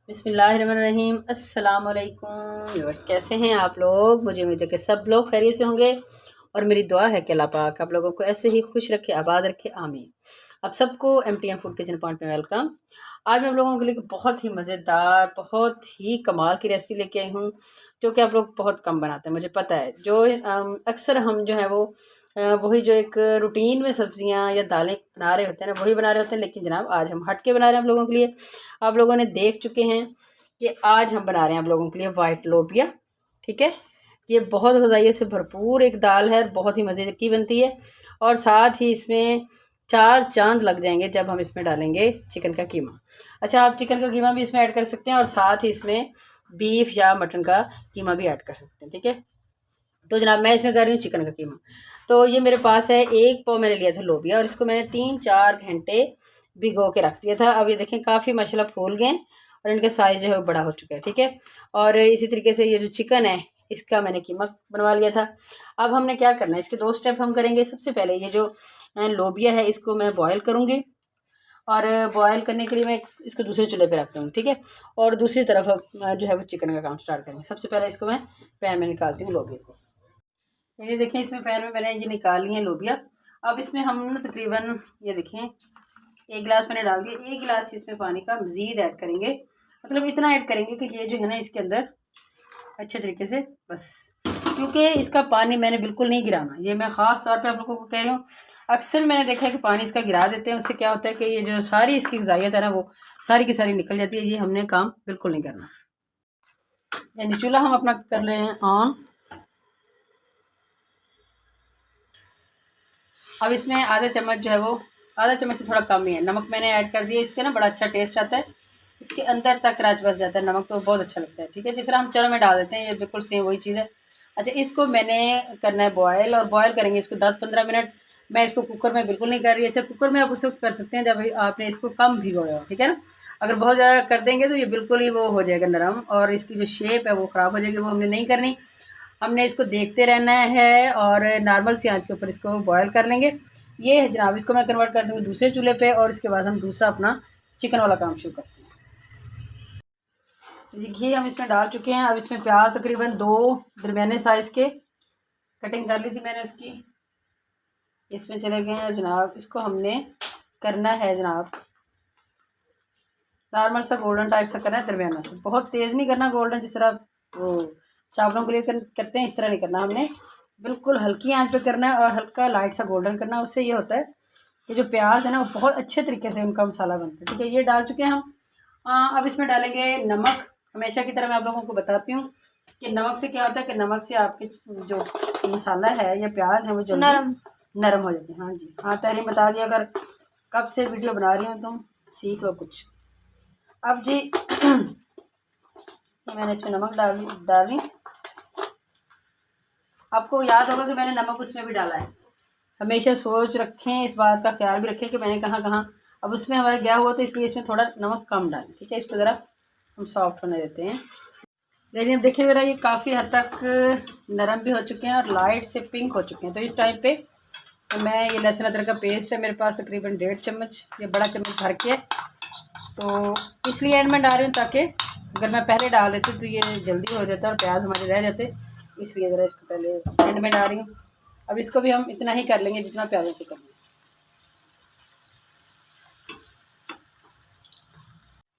बिस्मिल्लाहिर्रहमानिर्रहीम। अस्सलाम वालेकुम व्यूअर्स, कैसे हैं आप लोग। मुझे उम्मीद है कि सब लोग खैरियत से होंगे और मेरी दुआ है कि अल्लाह पाक आप लोगों को ऐसे ही खुश रखे, आबाद रखे, आमीन। आप सबको MTM फूड किचन पॉइंट में वेलकम। आज मैं आप लोगों के लिए बहुत ही मज़ेदार, बहुत ही कमाल की रेसिपी लेके आई हूँ जो कि आप लोग बहुत कम बनाते हैं, मुझे पता है। जो अक्सर हम जो है वो वही जो एक रूटीन में सब्जियां या दालें बना रहे होते हैं ना, वही बना रहे होते हैं। लेकिन जनाब आज हम हट के बना रहे हैं आप लोगों के लिए। आप लोगों ने देख चुके हैं कि आज हम बना रहे हैं आप लोगों के लिए वाइट लोबिया। ठीक है, ये बहुत ग़ज़ाइयत से भरपूर एक दाल है, बहुत ही मज़े की बनती है। और साथ ही इसमें 4 चांद लग जाएंगे जब हम इसमें डालेंगे चिकन का कीमा। अच्छा, आप चिकन का कीमा भी इसमें ऐड कर सकते हैं और साथ ही इसमें बीफ या मटन का कीमा भी ऐड कर सकते हैं। ठीक है, तो जनाब मैं इसमें कर रही हूँ चिकन का कीमा। तो ये मेरे पास है, 1 पाव मैंने लिया था लोबिया और इसको मैंने 3-4 घंटे भिगो के रख दिया था। अब ये देखें काफ़ी माशाल्लाह फूल गए और इनका साइज़ जो है वो बड़ा हो चुका है। ठीक है, और इसी तरीके से ये जो चिकन है इसका मैंने कीमा बनवा लिया था। अब हमने क्या करना है, इसके 2 स्टेप हम करेंगे। सबसे पहले ये जो लोबिया है इसको मैं बॉयल करूँगी और बॉयल करने के लिए मैं इसको दूसरे चूल्हे पे रखती हूँ। ठीक है, और दूसरी तरफ जो है वो चिकन का काम स्टार्ट करेंगे। सबसे पहले इसको मैं पैन में निकालती हूँ लोबिया को। ये देखें, इसमें पैन में मैंने ये निकाली है लोबिया। अब इसमें हम तकरीबन ये देखें 1 गिलास मैंने डाल दिया। 1 गिलास इसमें पानी का मज़ीद ऐड करेंगे, मतलब इतना ऐड करेंगे कि ये जो है ना इसके अंदर अच्छे तरीके से बस, क्योंकि इसका पानी मैंने बिल्कुल नहीं गिराना। ये मैं ख़ास तौर पे आप लोगों को कह रही हूँ। अक्सर मैंने देखा है कि पानी इसका गिरा देते हैं, उससे क्या होता है कि ये जो सारी इसकी ग़िज़ाइयत है ना वो सारी की सारी निकल जाती है। ये हमने काम बिल्कुल नहीं करना। यानी चूल्हा हम अपना कर रहे हैं ऑन। अब इसमें आधा चम्मच जो है वो, आधा चम्मच से थोड़ा कम ही है, नमक मैंने ऐड कर दिया। इससे ना बड़ा अच्छा टेस्ट आता है, इसके अंदर तक रच बस जाता है नमक, तो बहुत अच्छा लगता है। ठीक है, जिस तरह हम चना में डाल देते हैं ये बिल्कुल सेम वही चीज़ है। अच्छा, इसको मैंने करना है बॉयल, और बॉयल करेंगे इसको 10-15 मिनट। मैं इसको कुकर में बिल्कुल नहीं कर रही। अच्छा, कुकर में आप उस वक्त कर सकते हैं जब आपने इसको कम भिगोया हो। ठीक है ना, अगर बहुत ज़्यादा कर देंगे तो ये बिल्कुल ही वो हो जाएगा नरम, और इसकी जो शेप है वो ख़राब हो जाएगी। वो हमने नहीं करनी, हमने इसको देखते रहना है और नॉर्मल सी आंच के ऊपर इसको बॉयल कर लेंगे। ये है जनाब, इसको मैं कन्वर्ट कर दूँगी दूसरे चूल्हे पे और इसके बाद हम दूसरा अपना चिकन वाला काम शुरू करते हैं। घी हम इसमें डाल चुके हैं। अब इसमें प्याज तकरीबन 2 दरमियाने साइज़ के कटिंग कर ली थी मैंने उसकी, इसमें चले गए हैं जनाब। इसको हमने करना है जनाब नॉर्मल सा गोल्डन टाइप सा करना है, दरमियाना से। बहुत तेज़ नहीं करना गोल्डन, जिस तरह वो चावलों के लिए करते हैं इस तरह नहीं करना हमने, बिल्कुल हल्की आंच पे करना है और हल्का लाइट सा गोल्डन करना है। उससे ये होता है कि जो प्याज है ना वो बहुत अच्छे तरीके से उनका मसाला बनता है। ठीक है, ये डाल चुके हैं हम। अब इसमें डालेंगे नमक। हमेशा की तरह मैं आप लोगों को बताती हूँ कि नमक से क्या होता है कि नमक से आपके जो मसाला है या प्याज है वो जल्दी नरम हो जाते हैं। हाँ जी, हाँ तहरीम बता दिया, अगर कब से वीडियो बना रही हूँ तुम सीख लो कुछ। अब जी ये मैंने इसमें नमक डाली। आपको याद होगा कि मैंने नमक उसमें भी डाला है। हमेशा सोच रखें, इस बात का ख्याल भी रखें कि मैंने कहाँ कहाँ। अब उसमें हमारा गया हुआ तो इसलिए इसमें थोड़ा नमक कम डालें। ठीक है, इसको ज़रा हम सॉफ्ट होने देते हैं। लेकिन अब देखिए ज़रा, ये काफ़ी हद तक नरम भी हो चुके हैं और लाइट से पिंक हो चुके हैं। तो इस टाइम पे तो मैं ये लहसुन अदरक का पेस्ट है मेरे पास तकरीबन 1.5 चम्मच, ये बड़ा चम्मच भर के, तो इसलिए एंड में डाल रही हूँ ताकि अगर मैं पहले डाल देती तो ये जल्दी हो जाता और प्याज हमारे रह जाते, इसलिए ज़रा इसको पहले एंड में डाल रही हूँ। अब इसको भी हम इतना ही कर लेंगे जितना प्याजों को करना।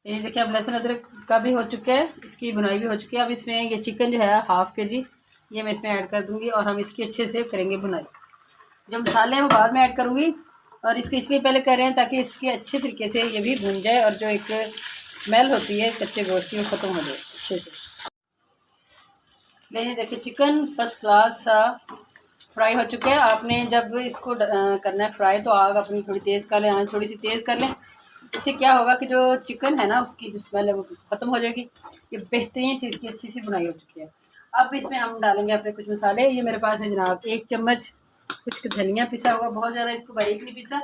ये देखिए, अब लहसुन अदरक का भी हो चुका है, इसकी बुनाई भी हो चुकी है। अब इसमें ये चिकन जो है 1/2 kg ये मैं इसमें ऐड कर दूँगी और हम इसकी अच्छे से करेंगे बुनाई। जो मसाले हैं वो बाद में ऐड करूँगी, और इसको इसलिए पहले कर रहे हैं ताकि इसके अच्छे तरीके से ये भी भुन जाए और जो एक स्मेल होती है कच्चे गोश्त की वो ख़त्म हो जाए अच्छे से। लेकिन देखिए चिकन फर्स्ट क्लास सा फ्राई हो चुका है। आपने जब इसको करना है फ्राई तो आग अपनी थोड़ी तेज़ कर लें, आँच थोड़ी सी तेज़ कर लें। इससे क्या होगा कि जो चिकन है ना उसकी जो स्मेल है वो ख़त्म हो जाएगी। ये बेहतरीन सी इसकी अच्छी सी बुनाई हो चुकी है। अब इसमें हम डालेंगे अपने कुछ मसाले। ये मेरे पास है जनाब 1 चम्मच कुछ धनिया पिसा हुआ, बहुत ज़्यादा इसको बारीक नहीं पिसा।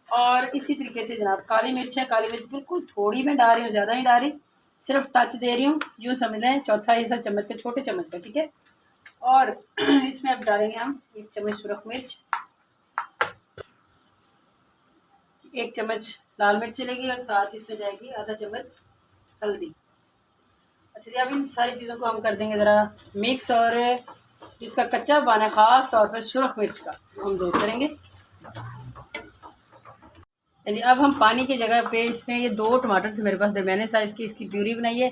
और इसी तरीके से जनाब काली मिर्च है, काली मिर्च बिल्कुल थोड़ी मैं डाल रही हूँ, ज़्यादा नहीं डाल रही, सिर्फ टच दे रही हूँ, यूँ समझ लें चौथा हिस्सा चम्मच के, छोटे चम्मच का। ठीक है, और इसमें अब डालेंगे हम 1 चम्मच सुरख मिर्च, 1 चम्मच लाल मिर्च चलेगी और साथ इसमें जाएगी आधा चम्मच हल्दी। अच्छा जी, अब इन सारी चीज़ों को हम कर देंगे ज़रा मिक्स, और इसका कच्चा पाना है ख़ास तौर पर सुरख मिर्च का हम दूर करेंगे। चलिए अब हम पानी की जगह पे इसमें ये 2 टमाटर थे मेरे पास दरमियाने साइज़ की, इसकी प्यूरी बनाई है,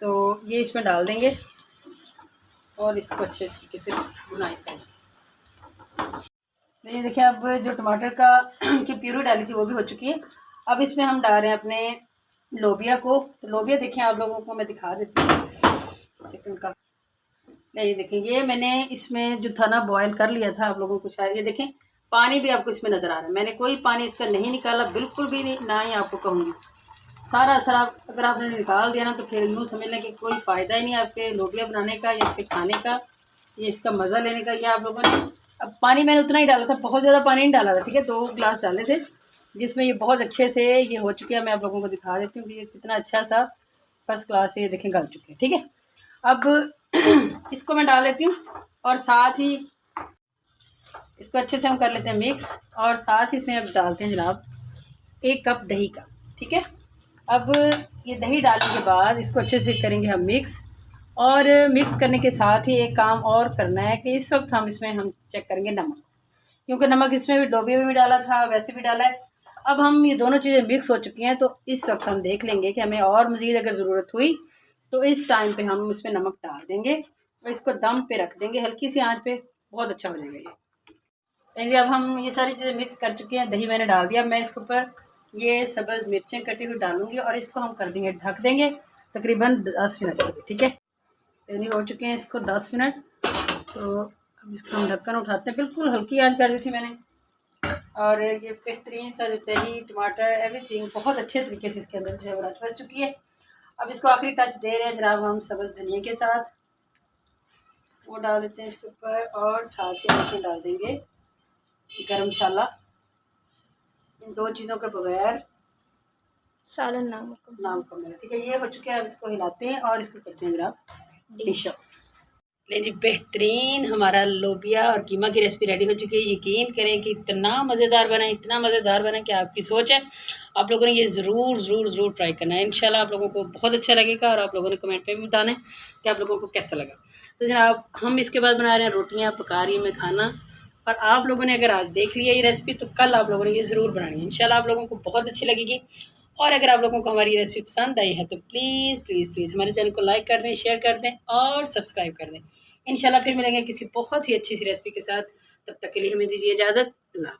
तो ये इसमें डाल देंगे और इसको अच्छे तरीके से भुनाई करेंगे। ये देखिए अब जो टमाटर का की प्यूरी डाली थी वो भी हो चुकी है। अब इसमें हम डाल रहे हैं अपने लोबिया को। तो लोबिया देखें, आप लोगों को मैं दिखा देती हूँ सेकंड का। ये देखें, ये मैंने इसमें जो था ना बॉयल कर लिया था, आप लोगों को शायद ये देखें पानी भी आपको इसमें नज़र आ रहा है। मैंने कोई पानी इसका नहीं निकाला, बिल्कुल भी नहीं, ना ही आपको कहूँगी। सारा असर आप अगर आपने निकाल दिया ना तो फिर यूँ समझ लें कि कोई फ़ायदा ही नहीं आपके लोबिया बनाने का या इसके खाने का, ये इसका मज़ा लेने का। ये आप लोगों ने अब पानी मैंने उतना ही डाला था, बहुत ज़्यादा पानी नहीं डाला था, ठीक है, 2 गिलास डाले थे, जिसमें ये बहुत अच्छे से ये हो चुके हैं। मैं आप लोगों को दिखा देती हूँ कि ये कितना अच्छा सा फर्स्ट क्लास से ये देखें गल चुके हैं, ठीक है। अब इसको मैं डाल लेती हूँ और साथ ही इसको अच्छे से हम कर लेते हैं मिक्स, और साथ ही इसमें अब डालते हैं जनाब 1 कप दही का, ठीक है। अब ये दही डालने के बाद इसको अच्छे से करेंगे हम मिक्स, और मिक्स करने के साथ ही एक काम और करना है कि इस वक्त हम चेक करेंगे नमक, क्योंकि नमक इसमें भी डोबे में भी डाला था, वैसे भी डाला है। अब हम ये दोनों चीज़ें मिक्स हो चुकी हैं, तो इस वक्त हम देख लेंगे कि हमें और मज़ीद अगर ज़रूरत हुई तो इस टाइम पे हम इसमें नमक डाल देंगे और इसको दम पे रख देंगे हल्की सी आंच पे। बहुत अच्छा हो जाएगा ये। अब हम ये सारी चीज़ें मिक्स कर चुके हैं, दही मैंने डाल दिया। मैं इसके ऊपर ये सब्ज़ मिर्चें कटी हुई डालूंगी और इसको हम कर देंगे, ढक देंगे तकरीबन 10 मिनट के लिए, ठीक है। यानी हो चुके हैं इसको 10 मिनट, तो अब इसको हम ढक्कन उठाते हैं। बिल्कुल हल्की आंच कर दी थी मैंने, और ये बेहतरीन सा जो दही टमाटर एवरीथिंग बहुत अच्छे तरीके से इसके अंदर जो है वो फंस चुकी है। अब इसको आखिरी टच दे रहे हैं जनाब हम सब्ज़ धनिया के साथ, वो डाल देते हैं इसके ऊपर, और साथ ही हम इसमें डाल देंगे गरम मसाला। इन 2 चीज़ों के बगैर सालन नाम को मेरा, ठीक है। ये हो चुके हैं, अब इसको हिलाते हैं और इसको करते हैं जनाब डिश। ले जी, बेहतरीन हमारा लोबिया और कीमा की रेसिपी रेडी हो चुकी है। यकीन करें कि इतना मज़ेदार बना, इतना मज़ेदार बना कि आपकी सोच है। आप लोगों ने ये ज़रूर ट्राई करना है। इंशाल्लाह आप लोगों को बहुत अच्छा लगेगा, और आप लोगों ने कमेंट में भी बताना है कि आप लोगों को कैसा लगा। तो जनाब हम इसके बाद बना रहे हैं रोटियाँ, पका रही हूँ मैं खाना, और आप लोगों ने अगर आज देख लिया ये रेसिपी तो कल आप लोगों ने ये ज़रूर बनानी है। इंशाल्लाह आप लोगों को बहुत अच्छी लगेगी। और अगर आप लोगों को हमारी रेसिपी पसंद आई है तो प्लीज़ हमारे चैनल को लाइक कर दें, शेयर कर दें और सब्सक्राइब कर दें। इंशाल्लाह फिर मिलेंगे किसी बहुत ही अच्छी सी रेसिपी के साथ। तब तक के लिए हमें दीजिए इजाज़त। अल्लाह।